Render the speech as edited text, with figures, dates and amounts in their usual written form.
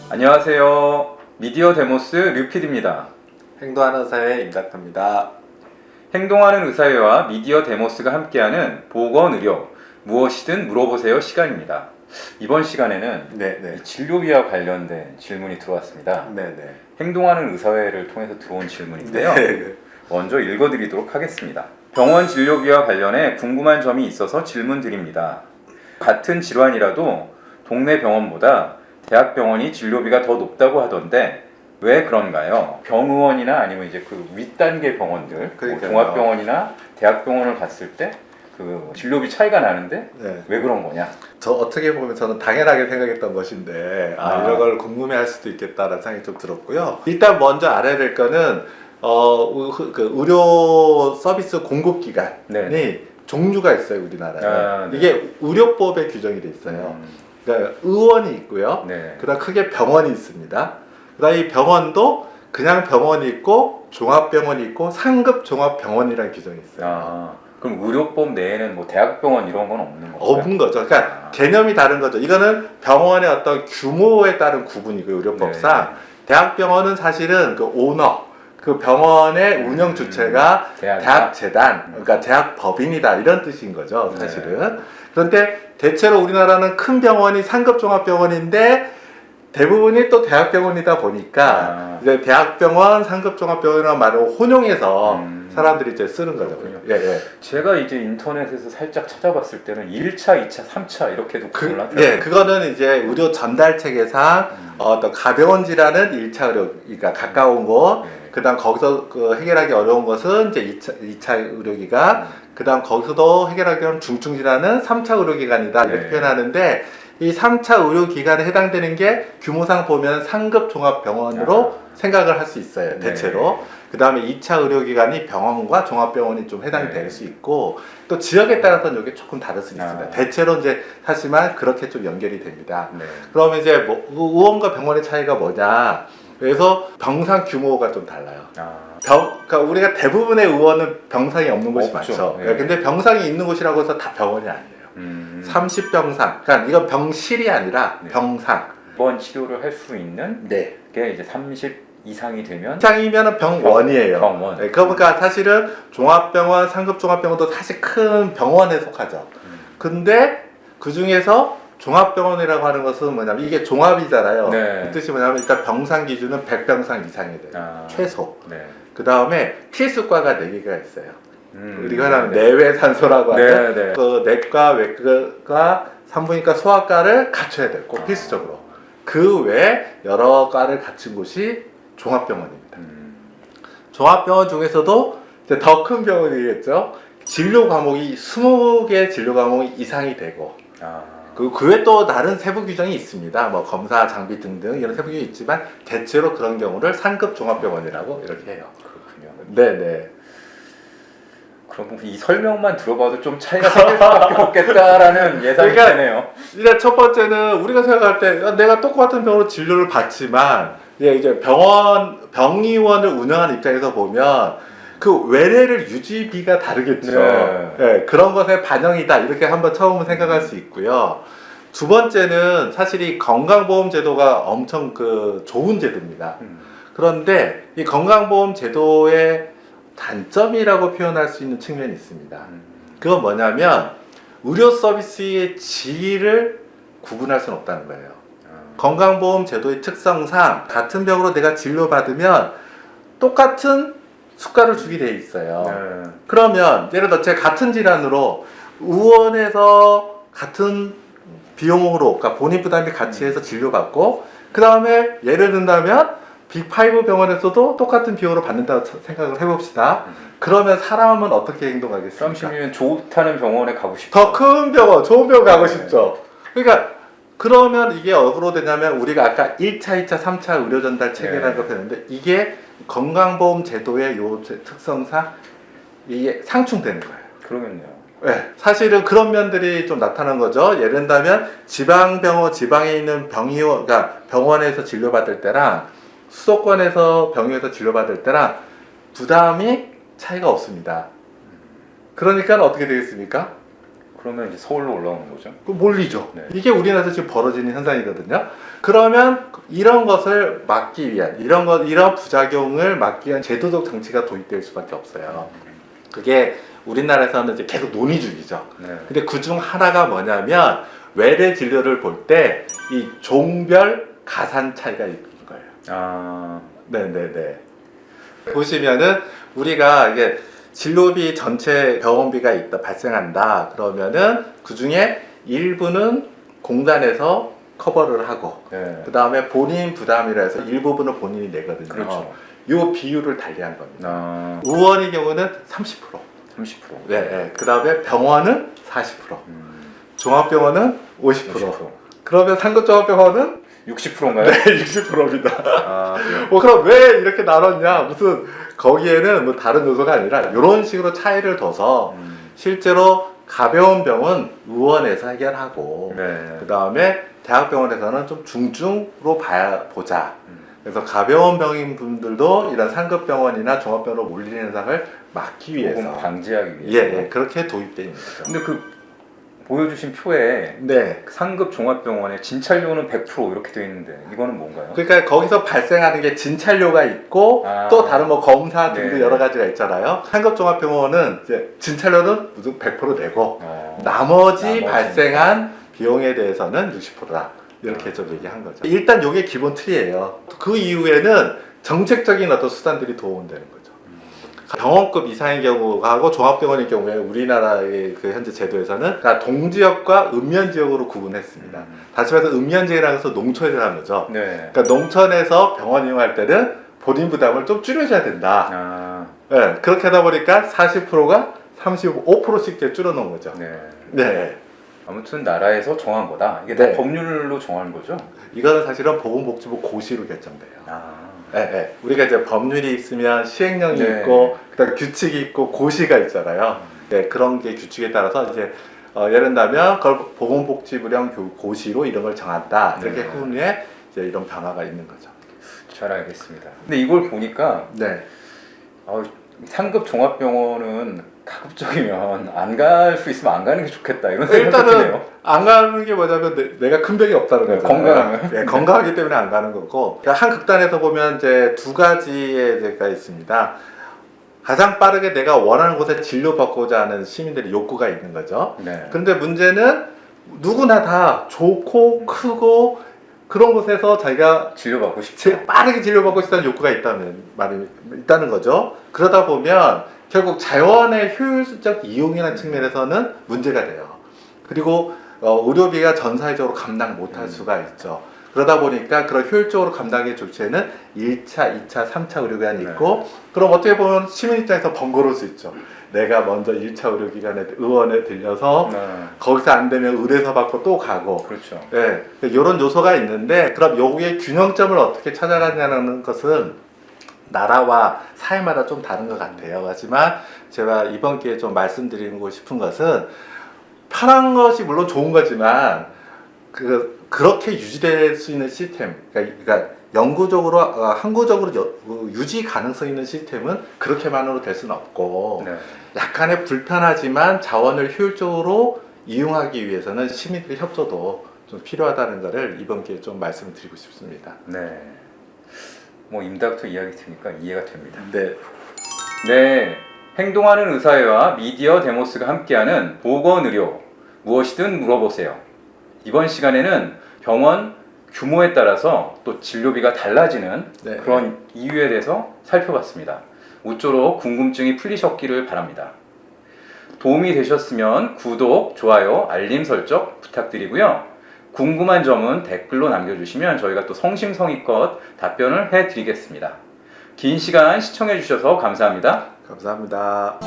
안녕하세요. 미디어 데모스 류피드입니다. 행동하는 의사의 임닥터입니다. 행동하는 의사회와 미디어 데모스가 함께하는 보건의료, 무엇이든 물어보세요 시간입니다. 이번 시간에는 네네. 진료비와 관련된 질문이 들어왔습니다. 네네. 행동하는 의사회를 통해서 들어온 질문인데요. 네. 먼저 읽어드리도록 하겠습니다. 병원 진료비와 관련해 궁금한 점이 있어서 질문드립니다. 같은 질환이라도 동네 병원보다 대학병원이 진료비가 더 높다고 하던데 왜 그런가요? 병의원이나 아니면 이제 그 윗단계 병원들, 뭐 그러니까요. 종합병원이나 대학병원을 갔을 때 그 진료비 차이가 나는데 네. 왜 그런 거냐? 저 어떻게 보면 저는 당연하게 생각했던 것인데 이런 걸 궁금해할 수도 있겠다라는 생각이 좀 들었고요. 일단 먼저 알아야 될 거는 그 의료 서비스 공급 기관이 네. 종류가 있어요, 우리나라에. 네. 이게 의료법에 규정이 돼 있어요. 그러니까 의원이 있고요. 네. 그다음 크게 병원이 있습니다. 그다음 이 병원도 그냥 병원이 있고 종합병원이 있고 상급 종합병원이라는 규정이 있어요. 그럼 의료법 내에는 뭐 대학병원 이런 건 없는 건가요? 없는 거죠. 그러니까 개념이 다른 거죠. 이거는 병원의 어떤 규모에 따른 구분이고 의료법상 대학병원은 사실은 그 오너, 그 병원의 운영 주체가 대학재단, 그러니까 대학법인이다 이런 뜻인 거죠. 사실은. 그런데 대체로 우리나라는 큰 병원이 상급 종합병원인데 대부분이 또 대학병원이다 보니까 이제 대학병원, 상급종합병원이라는 말을 혼용해서 사람들이 이제 쓰는 거죠. 예. 제가 이제 인터넷에서 살짝 찾아봤을 때는 1차, 2차, 3차 이렇게도 구분을 하더라고요. 예, 그거는 이제 의료 전달 체계상 어떤 가벼운 질환은 1차 의료, 그러니까 가까운 곳, 그다음 거기서 그 해결하기 어려운 것은 이제 2차 의료기관, 그다음 거기서도 해결하기 어려운 중증 질환은 3차 의료기관이다 이렇게 표현하는데. 이 3차 의료기관에 해당되는 게 규모상 보면 상급 종합병원으로 생각을 할 수 있어요. 대체로. 그 다음에 2차 의료기관이 병원과 종합병원이 좀 해당될 수 있고 또 지역에 따라서는 이게 조금 다를 수 있습니다. 대체로 이제 하지만 그렇게 좀 연결이 됩니다. 그러면 이제 뭐 의원과 병원의 차이가 뭐냐? 그래서 병상 규모가 좀 달라요. 그러니까 우리가 대부분의 의원은 병상이 없는 곳이 많죠. 근데 병상이 있는 곳이라고 해서 다 병원이 아니에요. 30병상, 그러니까 이건 병실이 아니라 병상. 이번 치료를 할 수 있는 게 이제 30 이상이 되면 이상이면 병원이에요. 병원. 그러니까 사실은 종합병원, 상급종합병원도 사실 큰 병원에 속하죠. 근데 그 중에서 종합병원이라고 하는 것은 뭐냐면 이게 종합이잖아요. 그 뜻이 뭐냐면 일단 병상 기준은 100병상 이상이 돼요. 최소. 그 다음에 필수과가 4개가 있어요. 우리가 하면 내외산소라고 하는 그 내과, 외과, 산부인과, 소아과를 갖춰야 돼요. 꼭 필수적으로. 그 외에 여러 과를 갖춘 곳이 종합병원입니다. 종합병원 중에서도 더 큰 병원이겠죠. 진료 과목이 20개 진료 과목이 이상이 되고 그 외에 또 다른 세부 규정이 있습니다. 뭐 검사 장비 등등 이런 세부 규정이 있지만 대체로 그런 경우를 상급 종합병원이라고 이렇게 해요. 그렇군요. 네네. 그럼 이 설명만 들어봐도 좀 차이가 생길 수밖에 없겠다라는 예상이 되네요. 일단 첫 번째는 우리가 생각할 때 내가 똑같은 병으로 진료를 받지만 이제 병의원을 운영하는 입장에서 보면 그 외래를 유지비가 다르겠죠. 그런 것에 반영이다 이렇게 한번 처음은 생각할 수 있고요. 두 번째는 사실 이 건강보험 제도가 엄청 그 좋은 제도입니다. 그런데 이 건강보험 제도의 단점이라고 표현할 수 있는 측면이 있습니다. 그건 뭐냐면 의료 서비스의 질을 구분할 수는 없다는 거예요. 건강보험 제도의 특성상 같은 병으로 내가 진료받으면 똑같은 수가를 주게 돼 있어요. 그러면 예를 들어 제가 같은 질환으로 의원에서 같은 비용으로, 그러니까 본인 부담이 같이 해서 진료받고 그 다음에 예를 든다면 빅5 병원에서도 똑같은 비용으로 받는다고 생각을 해봅시다. 그러면 사람은 어떻게 행동하겠습니까? 사람이면 좋다는 병원에 가고 싶죠. 더 큰 병원, 좋은 병원 가고 싶죠. 그러니까 그러면 이게 어디로 되냐면 우리가 아까 1차, 2차, 3차 의료 전달 체계라는 걸 했는데 이게 건강보험 제도의 요 특성상 이게 상충되는 거예요. 그러겠네요. 사실은 그런 면들이 좀 나타난 거죠. 예를 들면 지방병원, 지방에 있는 병의원, 그러니까 병원에서 진료받을 때랑 수도권에서 병원에서 진료받을 때랑 부담이 차이가 없습니다. 그러니까 어떻게 되겠습니까? 그러면 이제 서울로 올라오는 거죠. 그 몰리죠. 네. 이게 우리나라에서 지금 벌어지는 현상이거든요. 그러면 이런 것을 막기 위한 이런 부작용을 막기 위한 제도적 장치가 도입될 수밖에 없어요. 그게 우리나라에서는 이제 계속 논의 중이죠. 네. 근데 그 중 하나가 뭐냐면 외래 진료를 볼 때 이 종별 가산 차이가 있는 거예요. 아, 네네네. 보시면은 우리가 이게 진료비 전체 병원비가 발생한다 그러면은 그 중에 일부는 공단에서 커버를 하고 네. 그 다음에 본인 부담이라 해서 일부분을 본인이 내거든요. 그렇죠. 요 비율을 달리한 겁니다. 아, 의원의 경우는 30%. 30%. 네, 네. 그 다음에 병원은 40%. 종합병원은 50%. 그러면 상급종합병원은 60%인가요? 네, 60%입니다. 아, 그래요? 그럼 왜 이렇게 나눴냐? 무슨 거기에는 뭐 다른 요소가 아니라 이런 식으로 차이를 둬서 실제로 가벼운 병은 의원에서 해결하고 네. 그 다음에 대학병원에서는 좀 중증으로 보자. 그래서 가벼운 병인 분들도 이런 상급병원이나 종합병원으로 몰리는 현상을 막기 위해서 조금 방지하기 위해서. 예, 그렇게 도입되어 있는 거죠. 근데 그 보여주신 표에 네. 상급 종합병원에 진찰료는 100% 이렇게 되어 있는데 이거는 뭔가요? 그러니까 거기서 발생하는 게 진찰료가 있고 아. 또 다른 뭐 검사 등등 네. 여러 가지가 있잖아요. 상급종합병원은 이제 진찰료는 무슨 100% 내고 나머지 나머지는. 발생한 비용에 대해서는 60%다. 이렇게 좀 얘기한 거죠. 일단 이게 기본 틀이에요. 그 이후에는 정책적인 어떤 수단들이 도움되는 거죠. 병원급 이상의 경우하고 종합병원의 경우에 우리나라의 그 현재 제도에서는 그러니까 동지역과 읍면지역으로 구분했습니다. 다시 말해서 읍면지역이라는 것은 농촌에 사는 거죠. 네. 그러니까 농촌에서 병원 이용할 때는 본인 부담을 좀 줄여줘야 된다. 아, 네, 그렇게 하다 보니까 40%가 35%씩 이제 줄여놓은 거죠. 네. 네. 아무튼 나라에서 정한 거다. 이게 네. 다 법률로 정한 거죠? 이거는 사실은 보건복지부 고시로 결정돼요. 아, 네, 네. 우리가 이제 법률이 있으면 시행령이 네. 있고 그다음 규칙이 있고 고시가 있잖아요. 네, 그런 게 규칙에 따라서 이제 예를 들면 그걸 보건복지부령 고시로 이런 걸 정한다. 이렇게 네. 후에 이제 이런 변화가 있는 거죠. 잘 알겠습니다. 근데 이걸 보니까 네. 상급 종합병원은 가급적이면 안 갈 수 있으면 안 가는 게 좋겠다 이런 생각이 일단은 드네요. 안 가는 게 뭐냐면 내가 큰 병이 없다는 네, 거죠. 건강하면. 네, 건강하기 때문에 안 가는 거고. 그러니까 한 극단에서 보면 이제 두 가지의 제가 있습니다. 가장 빠르게 내가 원하는 곳에 진료받고자 하는 시민들의 욕구가 있는 거죠. 네. 그런데 문제는 누구나 다 좋고 크고 그런 곳에서 자기가 진료받고 싶죠. 제일 빠르게 진료받고 싶다는 욕구가 있다는 거죠. 그러다 보면 결국 자원의 효율적 이용이라는 측면에서는 문제가 돼요. 그리고 의료비가 전 사회적으로 감당 못할 수가 있죠. 그러다 보니까 그런 효율적으로 감당의 조치에는 1차, 2차, 3차 의료기관이 있고 그럼 어떻게 보면 시민 입장에서 번거로울 수 있죠. 내가 먼저 1차 의료기관에 의원에 들려서 거기서 안 되면 의뢰서 받고 또 가고 그렇죠. 네, 이런 요소가 있는데 그럼 여기에 균형점을 어떻게 찾아가냐는 것은 나라와 사회마다 좀 다른 것 같아요. 하지만 제가 이번 기회에 좀 말씀드리고 싶은 것은 편한 것이 물론 좋은 거지만 그렇게 유지될 수 있는 시스템, 그러니까 영구적으로 항구적으로 유지 가능성 있는 시스템은 그렇게만으로 될 수는 없고 네. 약간의 불편하지만 자원을 효율적으로 이용하기 위해서는 시민들의 협조도 좀 필요하다는 것을 이번 기회에 좀 말씀드리고 싶습니다. 네. 뭐 임닥터 이야기 들으니까 이해가 됩니다. 네. 네. 행동하는 의사회와 미디어 데모스가 함께하는 보건의료 무엇이든 물어보세요. 이번 시간에는 병원 규모에 따라서 또 진료비가 달라지는 네. 그런 이유에 대해서 살펴봤습니다. 모쪼록 궁금증이 풀리셨기를 바랍니다. 도움이 되셨으면 구독, 좋아요, 알림 설정 부탁드리고요. 궁금한 점은 댓글로 남겨주시면 저희가 또 성심성의껏 답변을 해드리겠습니다. 긴 시간 시청해주셔서 감사합니다. 감사합니다.